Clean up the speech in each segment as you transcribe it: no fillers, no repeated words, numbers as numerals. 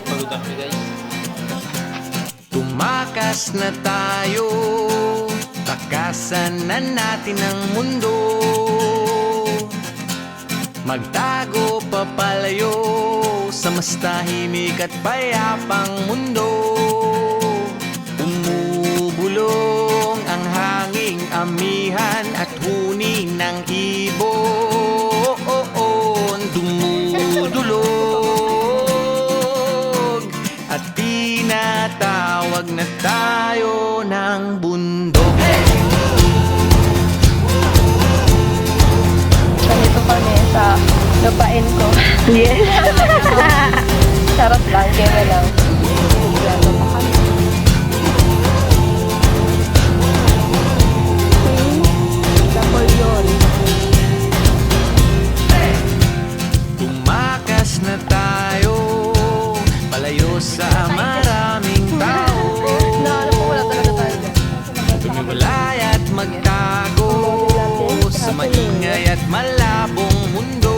Palutan kami guys. Tumakas na tayo, takasan na natin ang mundo. Magtago papalayo sa mas tahimik at payapang mundo. Umubulong ang hanging amihan at huni ng ibon. Dumudulog at tinatawag na tayo ng bundok. Ganito kami sa lupain ko. Yes! Charot lang, kaya lang. Gano'n pa kami. Napoleon. Tumakas na tayo, palayo sa maraming tao. Naano po, wala talaga tayo dyan. Tumiwalay at magtago sa maingay at malabong mundo.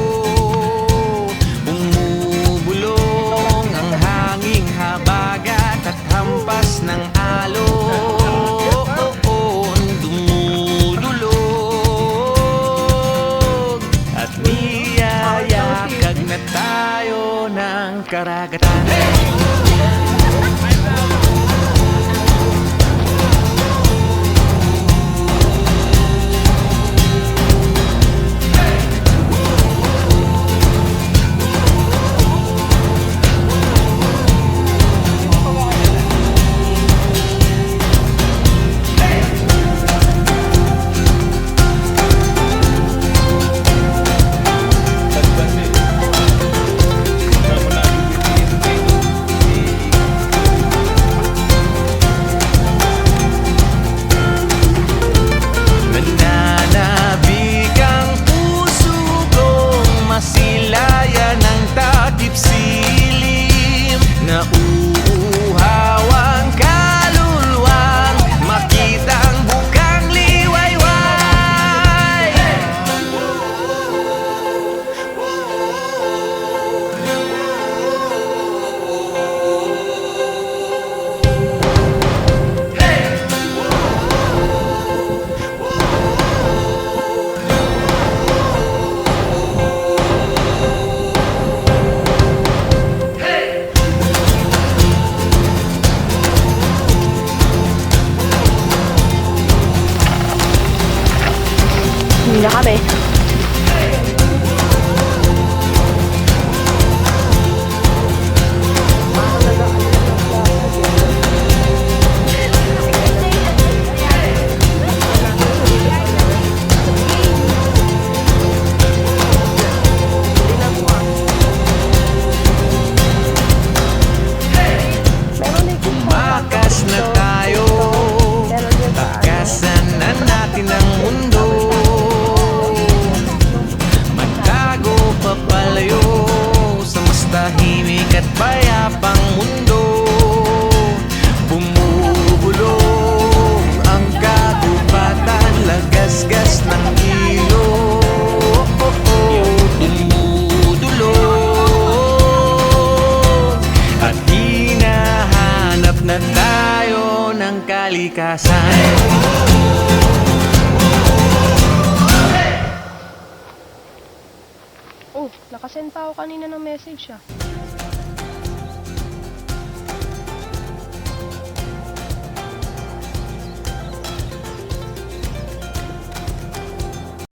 Umubulong ang hanging habagat at hampas ng alon. Dumudulog at niyayakag na tayo ng karagatan. Nananabik ang puso kong masilayan ng takip silim. Nauuhaw ang kaluluwang makita ang bukang liwayway. Hindi na kami. Tumakas na tayo, takasan na natin ang mundo. Magtago papalayo sa mas tahimik at payapang mundo. Bumubulong ang kagubatan, lagasgas ng ilog. Dumudulog at hinahanap na tayo ng kalikasan. Oh, nakasend pa ako kanina ng message ah.